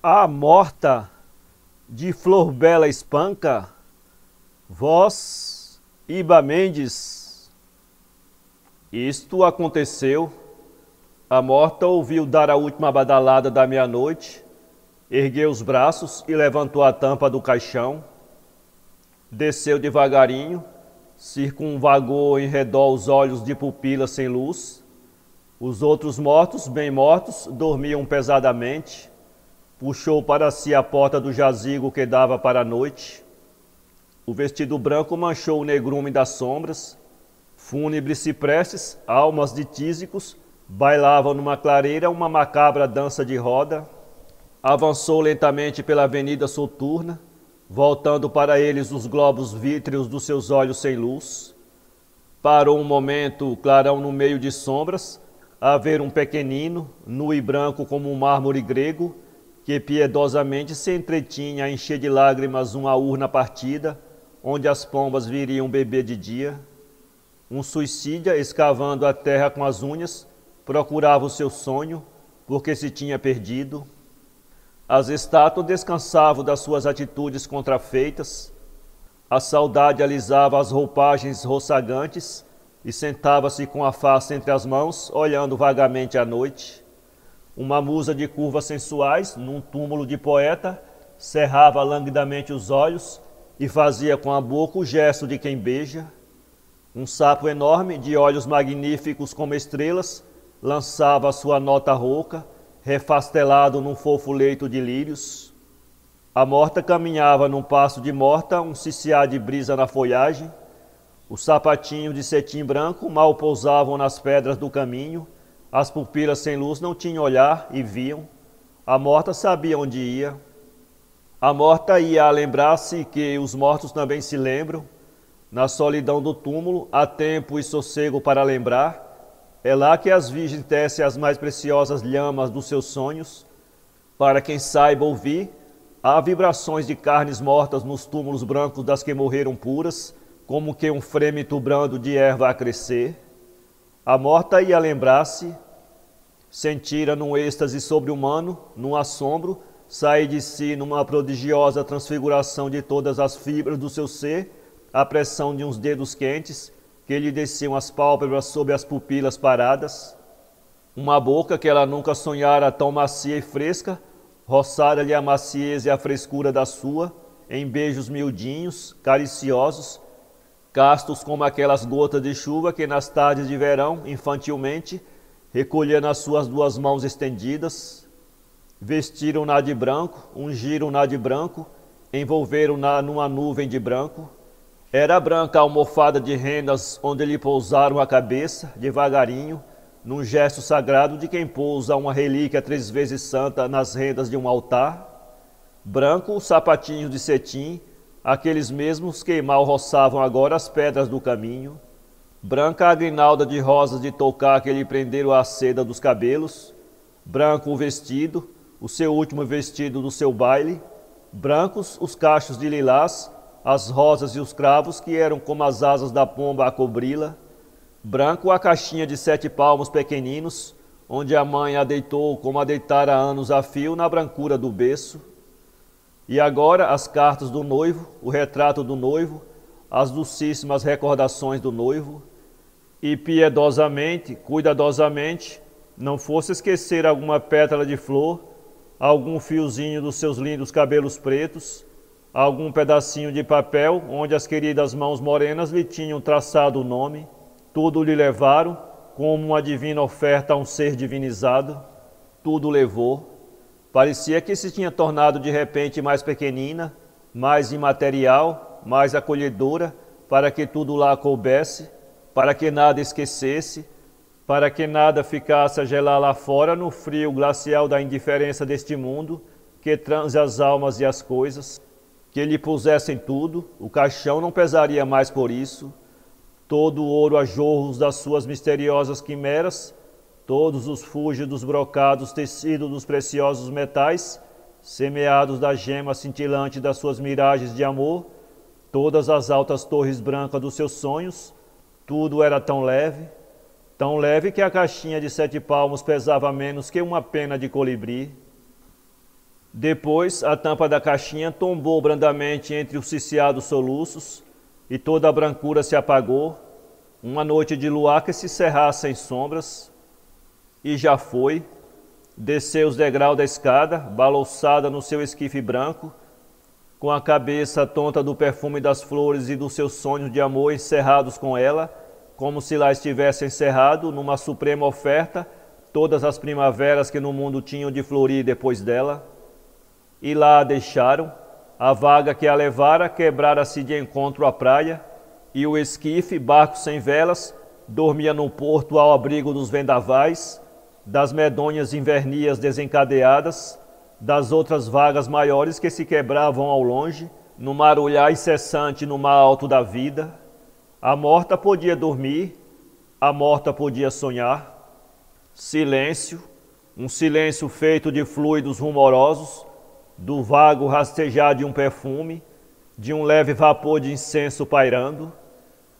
A morta de Flor Bela espanca, vós, Iba Mendes. Isto aconteceu, a morta ouviu dar a última badalada da meia-noite, ergueu os braços e levantou a tampa do caixão, desceu devagarinho, circunvagou em redor os olhos de pupila sem luz. Os outros mortos, bem mortos, dormiam pesadamente. Puxou para si a porta do jazigo que dava para a noite. O vestido branco manchou o negrume das sombras. Fúnebres ciprestes, almas de tísicos, bailavam numa clareira uma macabra dança de roda. Avançou lentamente pela avenida soturna, voltando para eles os globos vítreos dos seus olhos sem luz. Parou um momento, clarão no meio de sombras, a ver um pequenino, nu e branco como um mármore grego, que piedosamente se entretinha a encher de lágrimas uma urna partida, onde as pombas viriam beber de dia. Um suicida, escavando a terra com as unhas, procurava o seu sonho, porque se tinha perdido. As estátuas descansavam das suas atitudes contrafeitas. A saudade alisava as roupagens roçagantes e sentava-se com a face entre as mãos, olhando vagamente à noite. Uma musa de curvas sensuais, num túmulo de poeta, cerrava languidamente os olhos e fazia com a boca o gesto de quem beija. Um sapo enorme, de olhos magníficos como estrelas, lançava a sua nota rouca, refastelado num fofo leito de lírios. A morta caminhava num passo de morta, um ciciar de brisa na folhagem. Os sapatinhos de cetim branco mal pousavam nas pedras do caminho. As pupilas sem luz não tinham olhar e viam. A morta sabia onde ia. A morta ia a lembrar-se que os mortos também se lembram. Na solidão do túmulo há tempo e sossego para lembrar. É lá que as virgens tecem as mais preciosas lhamas dos seus sonhos. Para quem saiba ouvir, há vibrações de carnes mortas nos túmulos brancos das que morreram puras, como que um frêmito brando de erva a crescer. A morta ia lembrar-se, sentira num êxtase sobre-humano, num assombro, sair de si numa prodigiosa transfiguração de todas as fibras do seu ser, a pressão de uns dedos quentes que lhe desciam as pálpebras sob as pupilas paradas. Uma boca que ela nunca sonhara tão macia e fresca, roçara-lhe a maciez e a frescura da sua, em beijos miudinhos, cariciosos, castos como aquelas gotas de chuva que nas tardes de verão, infantilmente, recolhia nas suas duas mãos estendidas. Vestiram-na de branco, ungiram-na de branco, envolveram-na numa nuvem de branco. Era branca a almofada de rendas onde lhe pousaram a cabeça, devagarinho, num gesto sagrado de quem pousa uma relíquia 3 vezes santa nas rendas de um altar. Branco os sapatinhos de cetim, aqueles mesmos que mal roçavam agora as pedras do caminho. Branca a grinalda de rosas de toucar que lhe prenderam a seda dos cabelos. Branco o vestido, o seu último vestido do seu baile. Brancos os cachos de lilás, as rosas e os cravos que eram como as asas da pomba a cobri-la. Branco a caixinha de 7 palmos pequeninos, onde a mãe a deitou como a deitara há anos a fio na brancura do berço. E agora as cartas do noivo, o retrato do noivo, as docíssimas recordações do noivo. E piedosamente, cuidadosamente, não fosse esquecer alguma pétala de flor, algum fiozinho dos seus lindos cabelos pretos, algum pedacinho de papel onde as queridas mãos morenas lhe tinham traçado o nome. Tudo lhe levaram, como uma divina oferta a um ser divinizado. Tudo levou. Parecia que se tinha tornado de repente mais pequenina, mais imaterial, mais acolhedora, para que tudo lá coubesse, para que nada esquecesse, para que nada ficasse a gelar lá fora no frio glacial da indiferença deste mundo, que transe as almas e as coisas, que lhe pusessem tudo, o caixão não pesaria mais por isso, todo o ouro a jorros das suas misteriosas quimeras, todos os fúlgidos brocados tecidos dos preciosos metais, semeados da gema cintilante das suas miragens de amor, todas as altas torres brancas dos seus sonhos, tudo era tão leve que a caixinha de 7 palmos pesava menos que uma pena de colibri. Depois, a tampa da caixinha tombou brandamente entre os ciciados soluços e toda a brancura se apagou, uma noite de luar que se cerrasse sem sombras. E já foi, desceu os degraus da escada, balouçada no seu esquife branco, com a cabeça tonta do perfume das flores e dos seus sonhos de amor encerrados com ela, como se lá estivesse encerrado, numa suprema oferta, todas as primaveras que no mundo tinham de florir depois dela. E lá a deixaram, a vaga que a levara quebrara-se de encontro à praia, e o esquife, barco sem velas, dormia no porto ao abrigo dos vendavais, das medonhas invernias desencadeadas, das outras vagas maiores que se quebravam ao longe, no marulhar incessante no mar alto da vida. A morta podia dormir, a morta podia sonhar. Silêncio, um silêncio feito de fluidos rumorosos, do vago rastejar de um perfume, de um leve vapor de incenso pairando.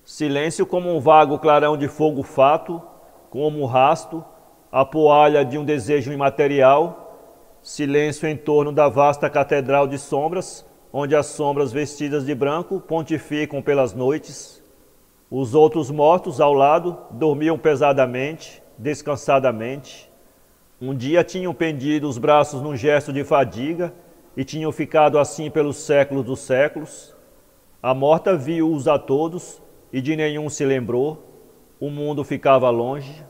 Silêncio como um vago clarão de fogo fato, como um rasto, a poalha de um desejo imaterial. Silêncio em torno da vasta catedral de sombras, onde as sombras vestidas de branco pontificam pelas noites. Os outros mortos ao lado dormiam pesadamente, descansadamente. Um dia tinham pendido os braços num gesto de fadiga e tinham ficado assim pelos séculos dos séculos. A morta viu-os a todos e de nenhum se lembrou. O mundo ficava longe.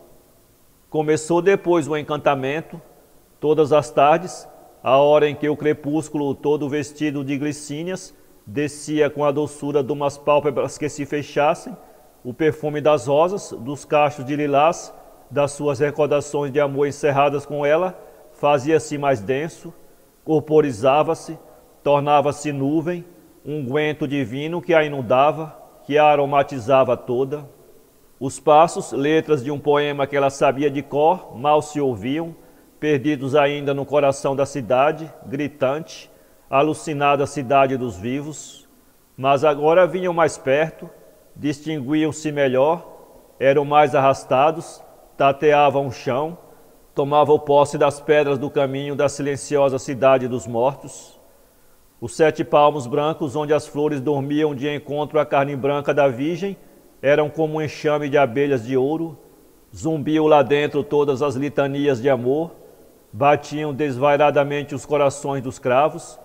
Começou depois o encantamento, todas as tardes, a hora em que o crepúsculo, todo vestido de glicínias, descia com a doçura de umas pálpebras que se fechassem, o perfume das rosas, dos cachos de lilás, das suas recordações de amor encerradas com ela, fazia-se mais denso, corporizava-se, tornava-se nuvem, unguento divino que a inundava, que a aromatizava toda. Os passos, letras de um poema que ela sabia de cor, mal se ouviam, perdidos ainda no coração da cidade, gritante, alucinada cidade dos vivos. Mas agora vinham mais perto, distinguiam-se melhor, eram mais arrastados, tateavam o chão, tomavam posse das pedras do caminho da silenciosa cidade dos mortos. Os 7 palmos brancos, onde as flores dormiam de encontro à carne branca da Virgem, eram como um enxame de abelhas de ouro. Zumbiam lá dentro todas as litanias de amor, batiam desvairadamente os corações dos cravos,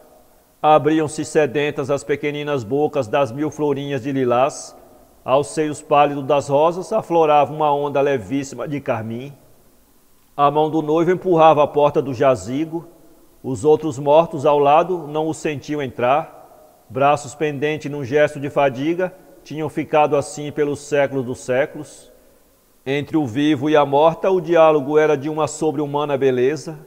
abriam-se sedentas as pequeninas bocas das 1000 florinhas de lilás, aos seios pálidos das rosas aflorava uma onda levíssima de carmim. A mão do noivo empurrava a porta do jazigo, os outros mortos ao lado não o sentiam entrar, braços pendentes num gesto de fadiga, tinham ficado assim pelos séculos dos séculos. Entre o vivo e a morta o diálogo era de uma sobre-humana beleza.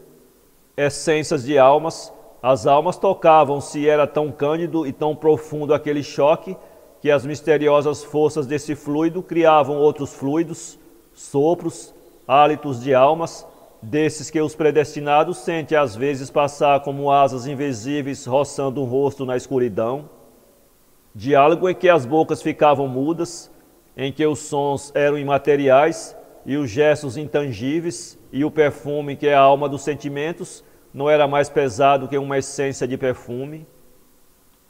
Essências de almas, as almas tocavam-se e era tão cândido e tão profundo aquele choque que as misteriosas forças desse fluido criavam outros fluidos, sopros, hálitos de almas, desses que os predestinados sentem às vezes passar como asas invisíveis roçando um rosto na escuridão. Diálogo em que as bocas ficavam mudas, em que os sons eram imateriais e os gestos intangíveis, e o perfume, que é a alma dos sentimentos, não era mais pesado que uma essência de perfume.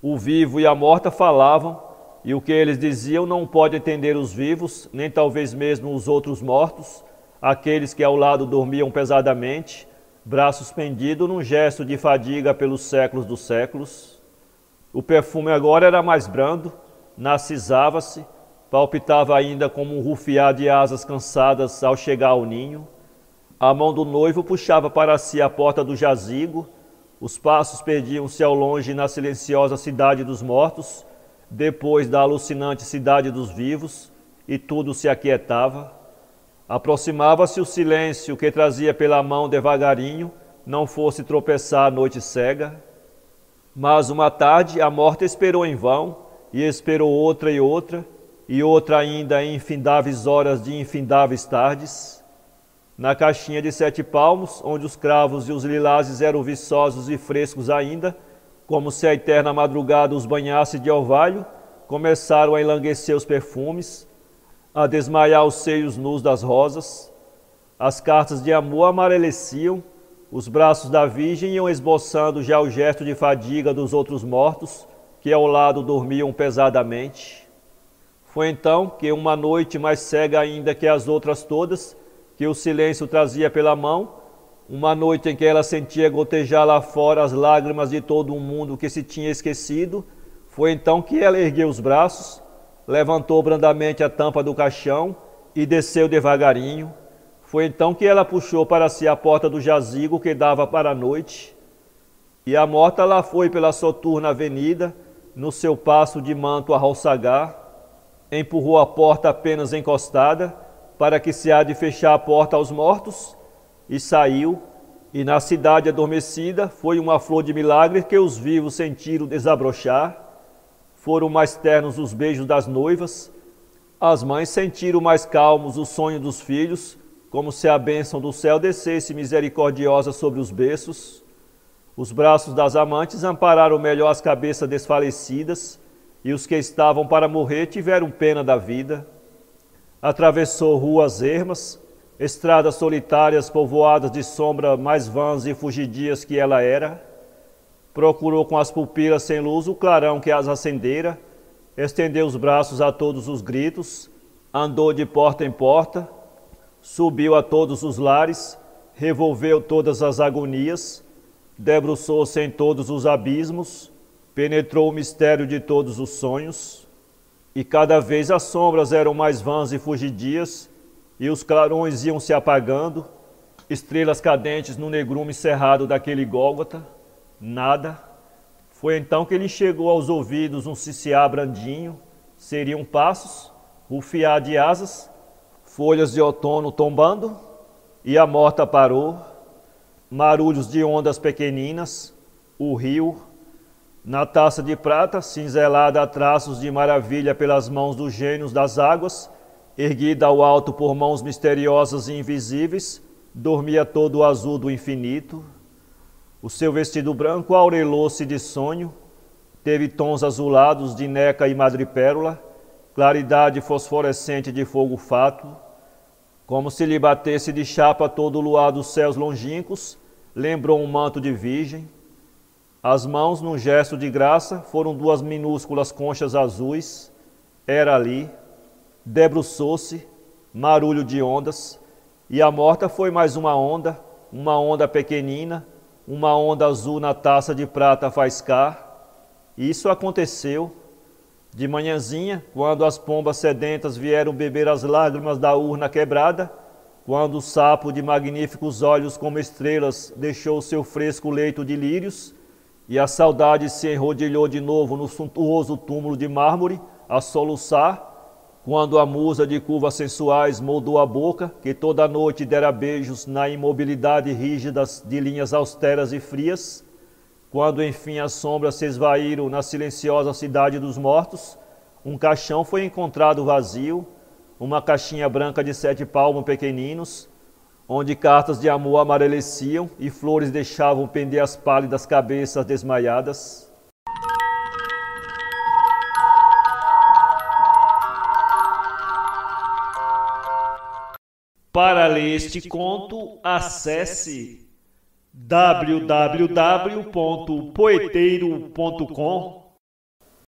O vivo e a morta falavam, e o que eles diziam não pode entender os vivos, nem talvez mesmo os outros mortos, aqueles que ao lado dormiam pesadamente, braços pendidos num gesto de fadiga pelos séculos dos séculos. O perfume agora era mais brando, narcisava-se, palpitava ainda como um rufiar de asas cansadas ao chegar ao ninho. A mão do noivo puxava para si a porta do jazigo, os passos perdiam-se ao longe na silenciosa cidade dos mortos, depois da alucinante cidade dos vivos, e tudo se aquietava. Aproximava-se o silêncio que trazia pela mão devagarinho, não fosse tropeçar a noite cega. Mas uma tarde a morte esperou em vão, e esperou outra e outra ainda em infindáveis horas de infindáveis tardes. Na caixinha de 7 palmos, onde os cravos e os lilazes eram viçosos e frescos ainda, como se a eterna madrugada os banhasse de orvalho, começaram a enlanguecer os perfumes, a desmaiar os seios nus das rosas. As cartas de amor amareleciam, os braços da Virgem iam esboçando já o gesto de fadiga dos outros mortos, que ao lado dormiam pesadamente. Foi então que, uma noite mais cega ainda que as outras todas, que o silêncio trazia pela mão, uma noite em que ela sentia gotejar lá fora as lágrimas de todo um mundo que se tinha esquecido, foi então que ela ergueu os braços, levantou brandamente a tampa do caixão e desceu devagarinho. Foi então que ela puxou para si a porta do jazigo que dava para a noite, e a morta lá foi pela soturna avenida, no seu passo de manto a roçagar, empurrou a porta apenas encostada, para que se há de fechar a porta aos mortos, e saiu, e na cidade adormecida foi uma flor de milagre que os vivos sentiram desabrochar. Foram mais ternos os beijos das noivas, as mães sentiram mais calmos o sonho dos filhos, como se a bênção do céu descesse misericordiosa sobre os berços. Os braços das amantes ampararam melhor as cabeças desfalecidas, e os que estavam para morrer tiveram pena da vida. Atravessou ruas ermas, estradas solitárias povoadas de sombra mais vãs e fugidias que ela era. Procurou com as pupilas sem luz o clarão que as acendera, estendeu os braços a todos os gritos, andou de porta em porta, subiu a todos os lares, revolveu todas as agonias, debruçou-se em todos os abismos, penetrou o mistério de todos os sonhos, e cada vez as sombras eram mais vãs e fugidias, e os clarões iam se apagando, estrelas cadentes no negrume cerrado daquele Gólgota. Nada. Foi então que lhe chegou aos ouvidos um ciciar brandinho, seriam passos, rufiar de asas, folhas de outono tombando, e a morta parou, marulhos de ondas pequeninas, o rio, na taça de prata, cinzelada a traços de maravilha pelas mãos dos gênios das águas, erguida ao alto por mãos misteriosas e invisíveis, dormia todo o azul do infinito. O seu vestido branco aurelou-se de sonho, teve tons azulados de neca e madrepérola, claridade fosforescente de fogo fato, como se lhe batesse de chapa todo o luar dos céus longínquos, lembrou um manto de virgem. As mãos, num gesto de graça, foram duas minúsculas conchas azuis. Era ali, debruçou-se, marulho de ondas, e a morta foi mais uma onda pequenina, uma onda azul na taça de prata a faiscar. Isso aconteceu de manhãzinha, quando as pombas sedentas vieram beber as lágrimas da urna quebrada, quando o sapo de magníficos olhos como estrelas deixou seu fresco leito de lírios, e a saudade se enrodilhou de novo no suntuoso túmulo de mármore, a soluçar, quando a musa de curvas sensuais moldou a boca, que toda noite dera beijos na imobilidade rígida de linhas austeras e frias, quando enfim as sombras se esvaíram na silenciosa cidade dos mortos, um caixão foi encontrado vazio, uma caixinha branca de 7 palmos pequeninos, onde cartas de amor amareleciam e flores deixavam pender as pálidas cabeças desmaiadas. Para ler este conto, acesse www.poeteiro.com